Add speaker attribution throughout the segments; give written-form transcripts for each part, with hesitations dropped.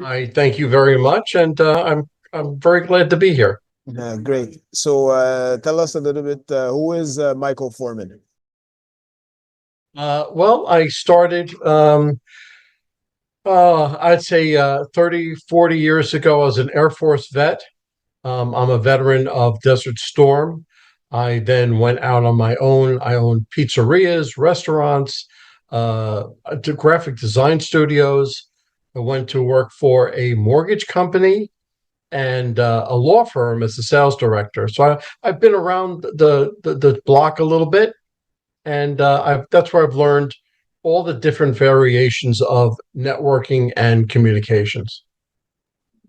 Speaker 1: I thank you very much, and I'm very glad to be here.
Speaker 2: Great. So tell us a little bit, who is Michael Forman?
Speaker 1: Well, I started, I'd say 30, 40 years ago as an Air Force vet. I'm a veteran of Desert Storm. I then went out on my own. I owned pizzerias, restaurants, graphic design studios. I went to work for a mortgage company and a law firm as a sales director. So I've been around the block a little bit, and that's where I've learned all the different variations of networking and communications.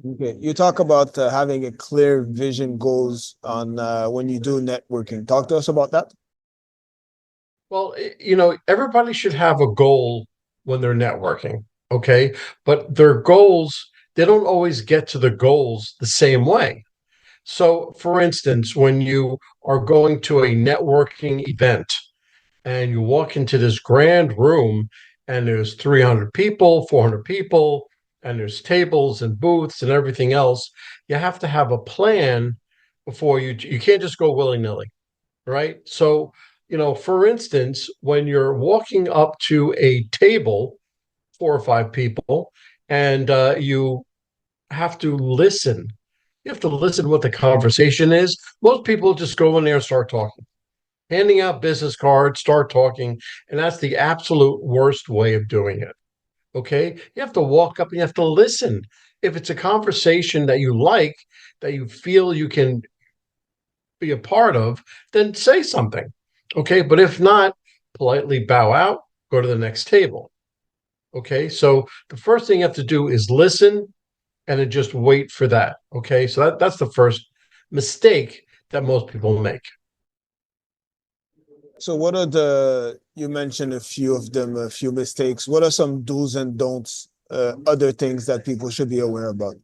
Speaker 2: Okay. You talk about having a clear vision goals on when you do networking. Talk to us about that.
Speaker 1: Well, everybody should have a goal when they're networking, okay? But their goals, they don't always get to the goals the same way. So, for instance, when you are going to a networking event, and you walk into this grand room and there's 300 people, 400 people, and there's tables and booths and everything else. You have to have a plan before you can't just go willy-nilly, right? So, for instance, when you're walking up to a table, four or five people, and you have to listen. You have to listen what the conversation is. Most people just go in there and start talking, handing out business cards, start talking, and that's the absolute worst way of doing it. Okay? You have to walk up and you have to listen. If it's a conversation that you like, that you feel you can be a part of, then say something. Okay? But if not, politely bow out, go to the next table. Okay? So the first thing you have to do is listen and then just wait for that. Okay? So that's the first mistake that most people make.
Speaker 2: So what are the, you mentioned a few of them, a few mistakes. What are some do's and don'ts, other things that people should be aware about?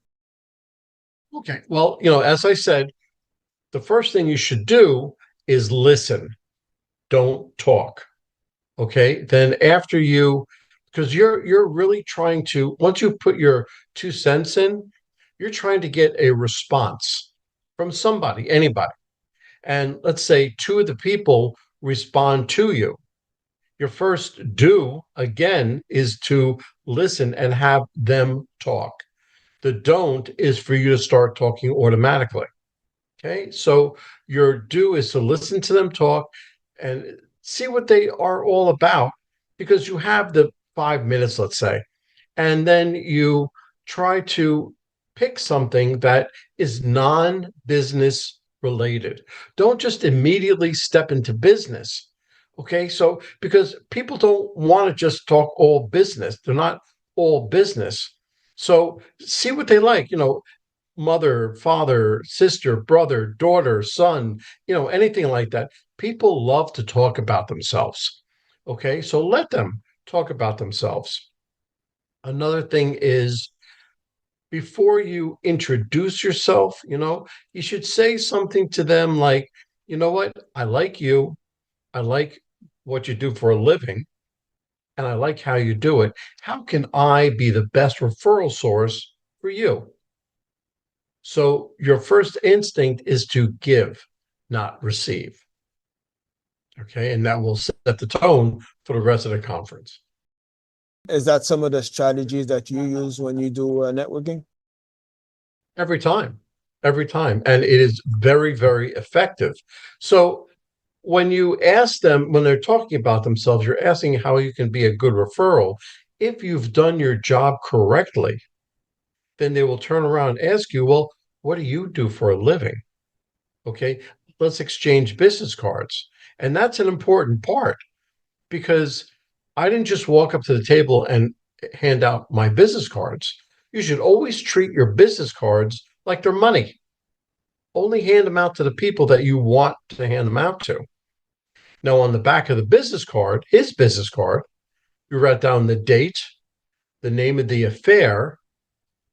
Speaker 1: Okay. Well, as I said, the first thing you should do is listen. Don't talk. Okay. Then after you, because you're really trying to, once you put your 2 cents in, you're trying to get a response from somebody, anybody. And let's say two of the people respond to you. Your first do again is to listen and have them talk. The don't is for you to start talking automatically. Okay, so your do is to listen to them talk and see what they are all about because you have the 5 minutes, let's say, and then you try to pick something that is non business related. Don't just immediately step into business. Okay, so because people don't want to just talk all business, they're not all business. So see what they like. Mother, father, sister, brother, daughter, son, anything like that. People love to talk about themselves. Okay, so let them talk about themselves. Another thing is before you introduce yourself, you should say something to them like, you know what? I like you. I like what you do for a living, and I like how you do it. How can I be the best referral source for you? So your first instinct is to give, not receive. Okay. And that will set the tone for the rest of the conference.
Speaker 2: Is that some of the strategies that you use when you do networking?
Speaker 1: Every time, every time. And it is very, very effective. So when you ask them, when they're talking about themselves, you're asking how you can be a good referral. If you've done your job correctly, then they will turn around and ask you, well, what do you do for a living? Okay, let's exchange business cards. And that's an important part because I didn't just walk up to the table and hand out my business cards. You should always treat your business cards like they're money. Only hand them out to the people that you want to hand them out to. Now, on the back of the business card, his business card, you write down the date, the name of the affair,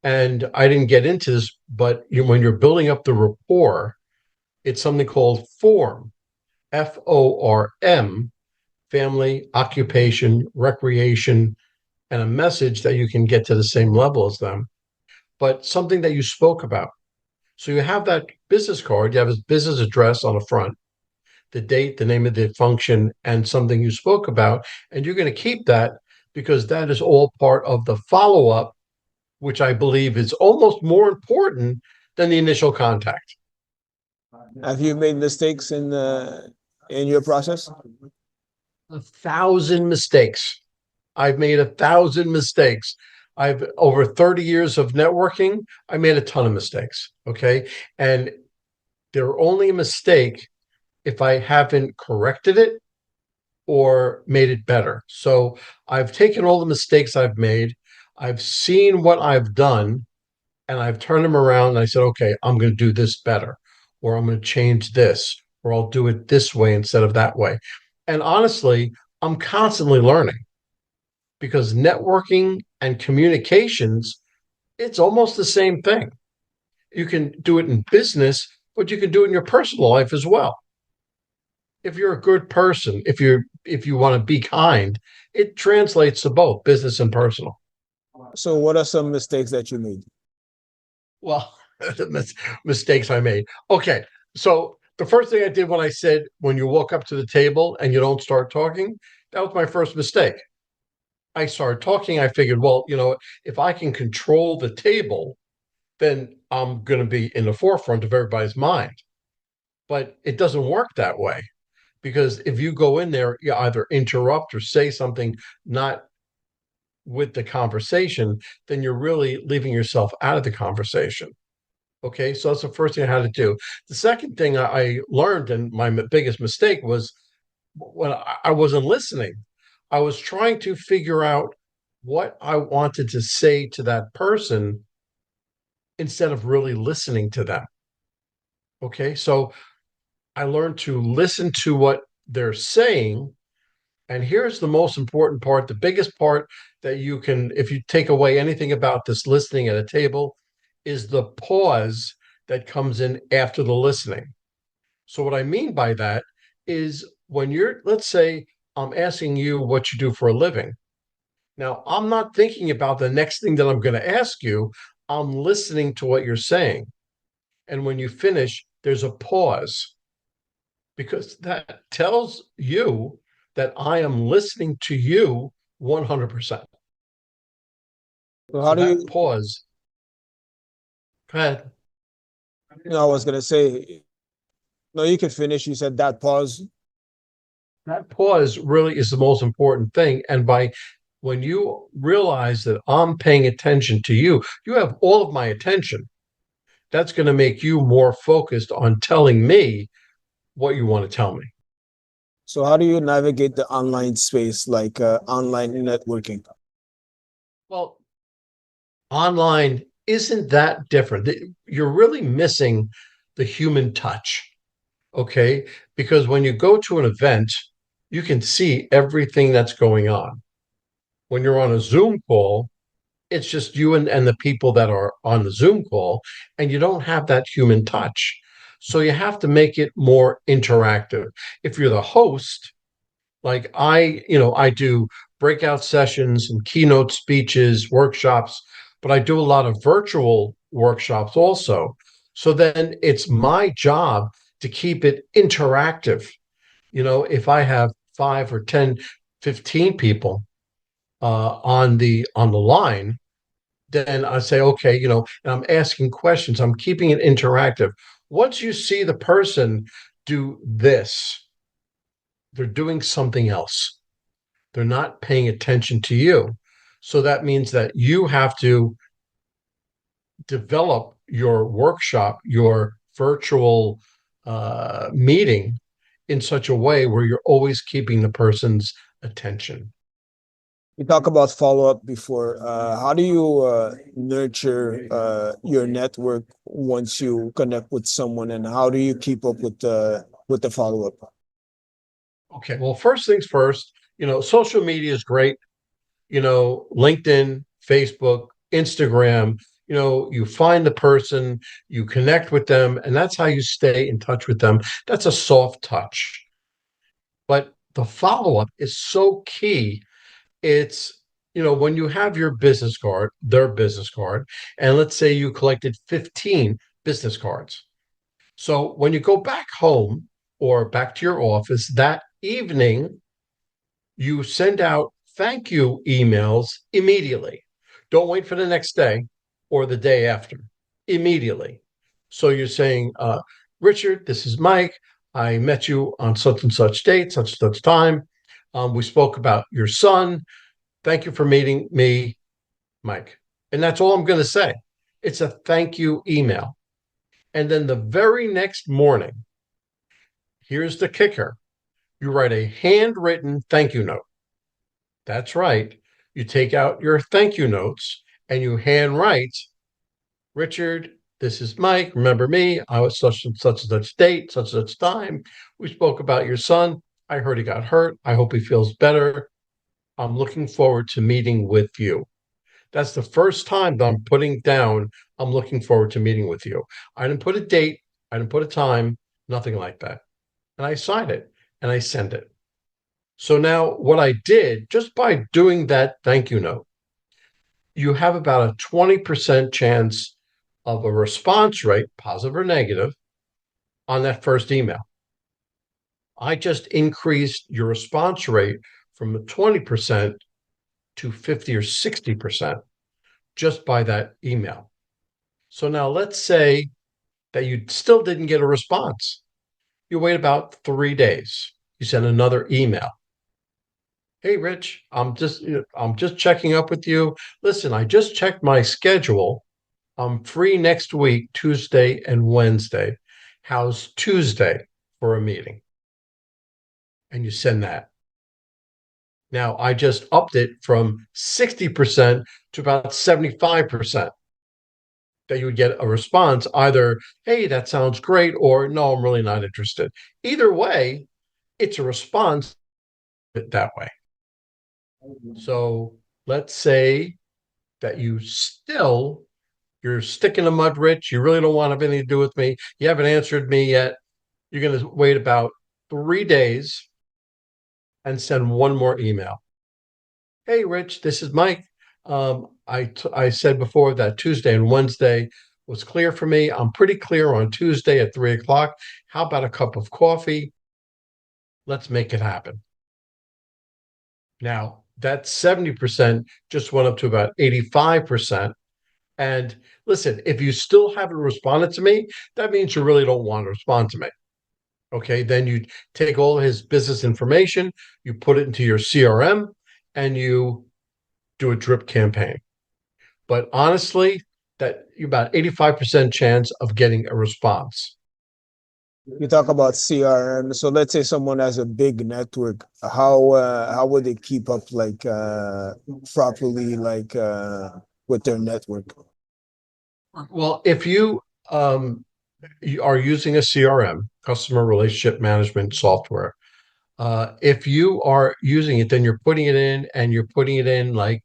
Speaker 1: and I didn't get into this, but when you're building up the rapport, it's something called FORM, FORM, family, occupation, recreation, and a message that you can get to the same level as them. but something that you spoke about. So you have that business card, you have his business address on the front, the date, the name of the function, and something you spoke about. And you're going to keep that because that is all part of the follow up, which I believe is almost more important than the initial contact.
Speaker 2: Have you made mistakes in your process?
Speaker 1: 1,000 mistakes. I've made 1,000 mistakes. I've over 30 years of networking. I made a ton of mistakes. Okay. And they're only a mistake if I haven't corrected it or made it better. So I've taken all the mistakes I've made. I've seen what I've done and I've turned them around and I said, okay, I'm going to do this better, or I'm going to change this, or I'll do it this way instead of that way. And honestly, I'm constantly learning because networking and communications, it's almost the same thing. You can do it in business, but you can do it in your personal life as well. If you're a good person, if you want to be kind, it translates to both business and personal.
Speaker 2: So what are some mistakes that you made?
Speaker 1: Well, the mistakes I made. Okay, so the first thing I did when I said when you walk up to the table and you don't start talking, that was my first mistake. I started talking. I figured, well, if I can control the table, then I'm going to be in the forefront of everybody's mind. But it doesn't work that way because if you go in there, you either interrupt or say something not with the conversation, then you're really leaving yourself out of the conversation. Okay, so that's the first thing I had to do. The second thing I learned, and my biggest mistake was when I wasn't listening. I was trying to figure out what I wanted to say to that person instead of really listening to them. Okay, so I learned to listen to what they're saying. And here's the most important part, the biggest part that you can, if you take away anything about this listening at a table, is the pause that comes in after the listening. So, what I mean by that is when let's say, I'm asking you what you do for a living. Now, I'm not thinking about the next thing that I'm going to ask you. I'm listening to what you're saying. And when you finish, there's a pause because that tells you that I am listening to you 100%.
Speaker 2: So how
Speaker 1: So
Speaker 2: do
Speaker 1: that
Speaker 2: you,
Speaker 1: pause, go ahead.
Speaker 2: I was gonna say, no, you can finish. You said that pause.
Speaker 1: That pause really is the most important thing. And when you realize that I'm paying attention to you, you have all of my attention. That's going to make you more focused on telling me what you want to tell me.
Speaker 2: So how do you navigate the online space, like online networking?
Speaker 1: Well, online isn't that different. You're really missing the human touch. Okay. Because when you go to an event, you can see everything that's going on. When you're on a Zoom call, it's just you and the people that are on the Zoom call, and you don't have that human touch. So you have to make it more interactive. If you're the host, like I do breakout sessions and keynote speeches, workshops, but I do a lot of virtual workshops also. So then it's my job to keep it interactive. If I have 5 or 10, 15 people on the line, then I say, okay, and I'm asking questions, I'm keeping it interactive. Once you see the person do this, they're doing something else. They're not paying attention to you. So that means that you have to develop your workshop, your virtual meeting in such a way where you're always keeping the person's attention.
Speaker 2: You talk about follow-up before. How do you nurture your network once you connect with someone, and how do you keep up with the follow-up?
Speaker 1: Okay, well, first things first, social media is great. LinkedIn, Facebook, Instagram, you find the person, you connect with them, and that's how you stay in touch with them. That's a soft touch. But the follow up is so key. It's when you have your business card, their business card, and let's say you collected 15 business cards. So when you go back home or back to your office that evening, you send out thank you emails immediately. Don't wait for the next day or the day after, immediately. So you're saying, Richard, this is Mike. I met you on such and such date, such and such time. We spoke about your son. Thank you for meeting me, Mike. And that's all I'm going to say. It's a thank you email. And then the very next morning, here's the kicker, you write a handwritten thank you note. That's right. You take out your thank you notes and you handwrite, Richard, this is Mike. Remember me? I was such and such date, such and such time. We spoke about your son. I heard he got hurt. I hope he feels better. I'm looking forward to meeting with you. That's the first time that I'm putting down, I'm looking forward to meeting with you. I didn't put a date, I didn't put a time, nothing like that. And I sign it and I send it. So now what I did just by doing that thank you note, you have about a 20% chance of a response rate, positive or negative, on that first email. I just increased your response rate from the 20% to 50 or 60% just by that email. So now let's say that you still didn't get a response. You wait about 3 days. You send another email. Hey, Rich, I'm just checking up with you. Listen, I just checked my schedule. I'm free next week, Tuesday and Wednesday. How's Tuesday for a meeting? And you send that. Now I just upped it from 60% to about 75% that you would get a response either, hey, that sounds great, or no, I'm really not interested. Either way, it's a response that way. So let's say that you're stick in the mud, Rich. You really don't want to have anything to do with me. You haven't answered me yet. You're going to wait about 3 days and send one more email. Hey, Rich, this is Mike. I said before that Tuesday and Wednesday was clear for me. I'm pretty clear on Tuesday at 3 o'clock. How about a cup of coffee? Let's make it happen. Now, that 70% just went up to about 85%. And listen, if you still haven't responded to me, that means you really don't want to respond to me. Okay. Then you take all his business information, you put it into your CRM, and you do a drip campaign. But honestly, that you about 85% chance of getting a response.
Speaker 2: You talk about CRM. So let's say someone has a big network. How would they keep up like properly like with their network?
Speaker 1: Well, if you are using a CRM, customer relationship management software, if you are using it, then you're putting it in and you're putting it in like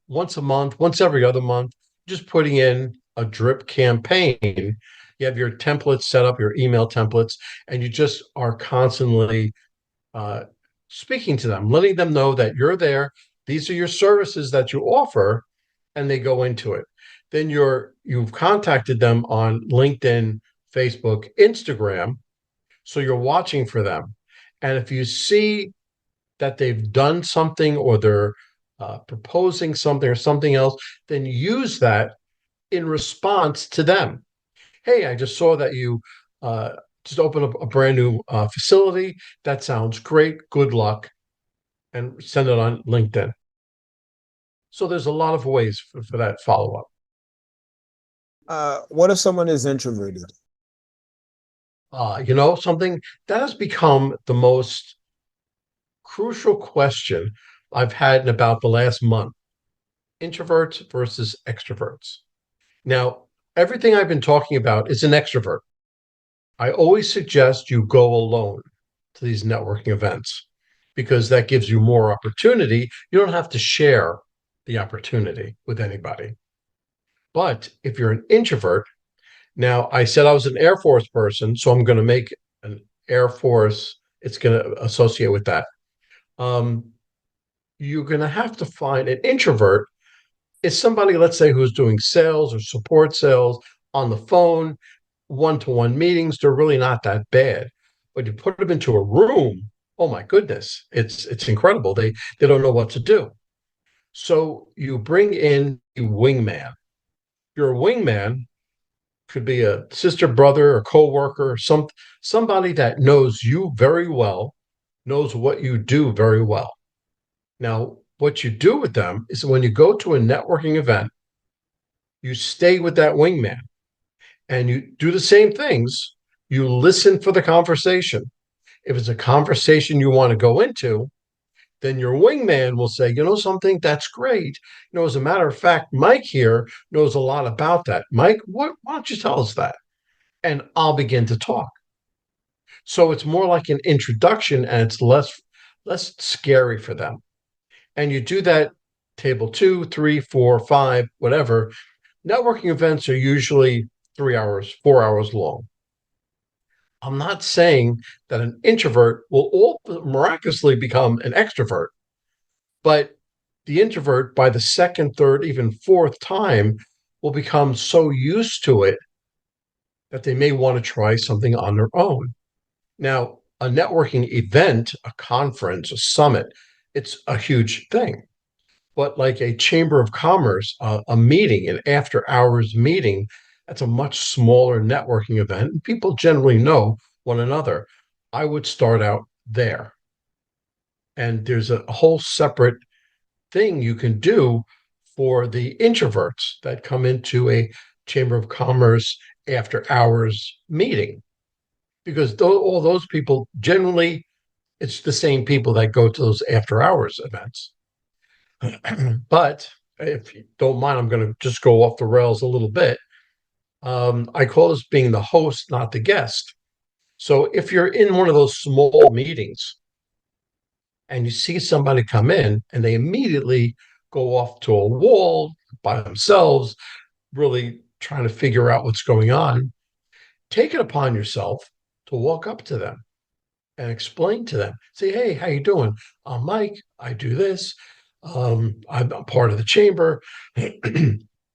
Speaker 1: once a month, once every other month, just putting in a drip campaign. You have your templates set up, your email templates, and you just are constantly uh, speaking to them, letting them know that you're there. These are your services that you offer, and they go into it. Then you've contacted them on LinkedIn, Facebook, Instagram, so you're watching for them. And if you see that they've done something or they're proposing something or something else, then use that in response to them. Hey, I just saw that you uh, just opened up a brand new facility. That sounds great. Good luck. And send it on LinkedIn. So there's a lot of ways for that follow up.
Speaker 2: What if someone is introverted?
Speaker 1: Something that has become the most crucial question I've had in about the last month, introverts versus extroverts. Now, everything I've been talking about is an extrovert. I always suggest you go alone to these networking events because that gives you more opportunity. You don't have to share the opportunity with anybody. But if you're an introvert, now I said I was an Air Force person, so I'm going to make an Air Force, it's going to associate with that. Um, you're going to have to find an introvert is somebody, let's say, who's doing sales or support sales on the phone, one-to-one meetings. They're really not that bad. But you put them into a room, oh my goodness, it's incredible. They don't know what to do. So you bring in a wingman. Your wingman could be a sister, brother, or coworker, or somebody that knows you very well, knows what you do very well. Now, what you do with them is when you go to a networking event, you stay with that wingman and you do the same things. You listen for the conversation. If it's a conversation you want to go into, then your wingman will say, you know something, that's great. As a matter of fact, Mike here knows a lot about that. Mike, why don't you tell us that? And I'll begin to talk. So it's more like an introduction and it's less scary for them. And you do that table 2, 3, 4, 5, whatever. Networking events are usually 3 hours, 4 hours long. I'm not saying that an introvert will all miraculously become an extrovert, but the introvert by the second, third, even fourth time will become so used to it that they may want to try something on their own. Now, a networking event, a conference, a summit, it's a huge thing. But like a chamber of commerce, a meeting, an after hours meeting, that's a much smaller networking event. And people generally know one another. I would start out there. And there's a whole separate thing you can do for the introverts that come into a chamber of commerce after hours meeting because all those people generally it's the same people that go to those after hours events. But if you don't mind, I'm going to just go off the rails a little bit. I call this being the host, not the guest. So if you're in one of those small meetings and you see somebody come in and they immediately go off to a wall by themselves, really trying to figure out what's going on, take it upon yourself to walk up to them and explain to them. Say, hey, how you doing? I'm Mike. I do this. I'm part of the chamber.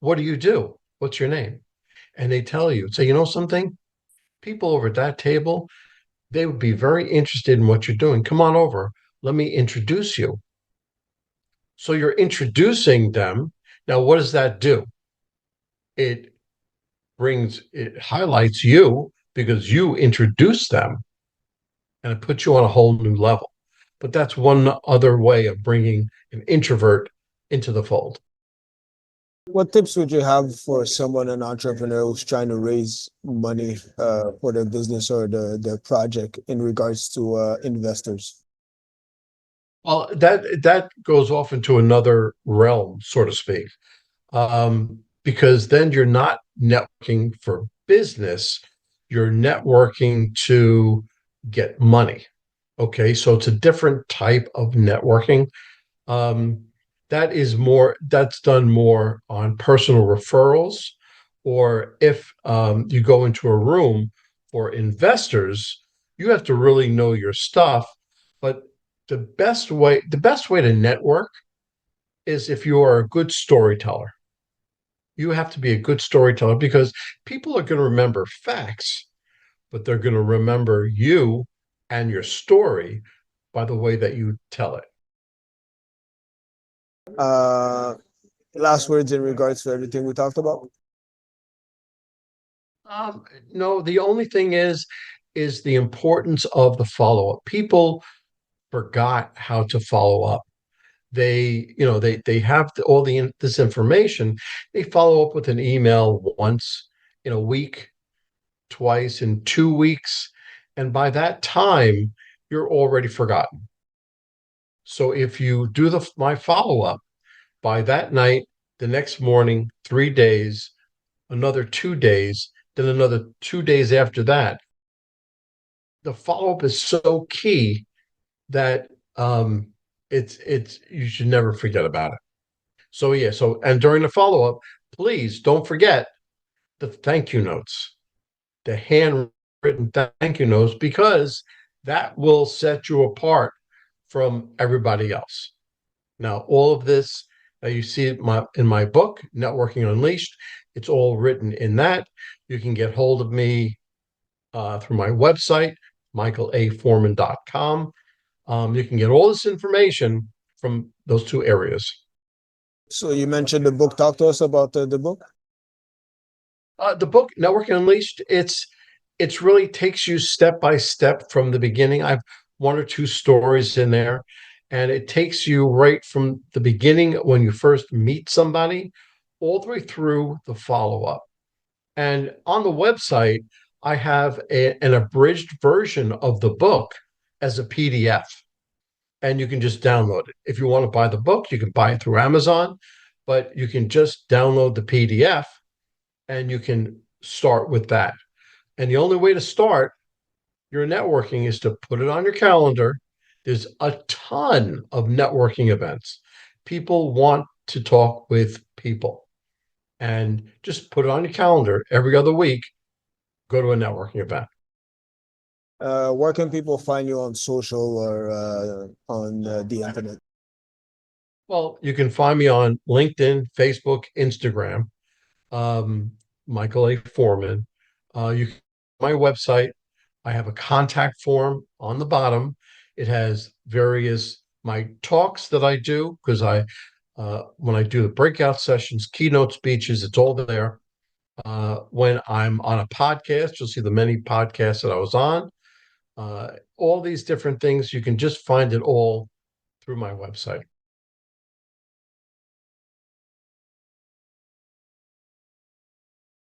Speaker 1: What do you do? What's your name? And they tell you. Say, you know something? People over at that table, they would be very interested in what you're doing. Come on over. Let me introduce you. So you're introducing them. Now, what does that do? It it highlights you because you introduce them and it puts you on a whole new level. But that's one other way of bringing an introvert into the fold.
Speaker 2: What tips would you have for someone, an entrepreneur who's trying to raise money for their business or their project in regards to investors?
Speaker 1: Well, that goes off into another realm, so to speak, because then you're not networking for business, you're networking to get money. Okay, so it's a different type of networking. Um, that's done more on personal referrals, or if you go into a room for investors, you have to really know your stuff. But the best way to network is if you are a good storyteller. You have to be a good storyteller because people are going to remember facts, but they're going to remember you and your story by the way that you tell it.
Speaker 2: Uh, Last words in regards to everything we talked about?
Speaker 1: No, the only thing is the importance of the follow up. People forgot how to follow up. They have all this information. They follow up with an email once in a week, twice in 2 weeks, and by that time you're already forgotten. So if you do the my follow up by that night, the next morning, 3 days, another 2 days, then another 2 days after that, the follow up is so key that it's you should never forget about it. So yeah, and during the follow up, please don't forget the thank you notes, the handwritten thank you notes, because that will set you apart from everybody else. Now, all of this you see in my book, Networking Unleashed, it's all written in that. You can get hold of me through my website, michaelaforman.com. You can get all this information from those two areas.
Speaker 2: So you mentioned the book. Talk to us about the book.
Speaker 1: The book Networking Unleashed, it's really takes you step by step from the beginning. I've one or two stories in there, and it takes you right from the beginning when you first meet somebody, all the way through the follow up. And on the website, I have an abridged version of the book as a PDF, and you can just download it. If you want to buy the book, you can buy it through Amazon, but you can just download the PDF and you can start with that. And the only way to start your networking is to put it on your calendar. There's a ton of networking events. People want to talk with people, and just put it on your calendar every other week. Go to a networking event.
Speaker 2: Where can people find you on social or on the internet?
Speaker 1: Well, you can find me on LinkedIn, Facebook, Instagram, um, Michael A. Forman. You can my website. I have a contact form on the bottom. It has various my talks that I do because I when I do the breakout sessions, keynote speeches, it's all there. When I'm on a podcast, you'll see the many podcasts that I was on. All these different things, you can just find it all through my website.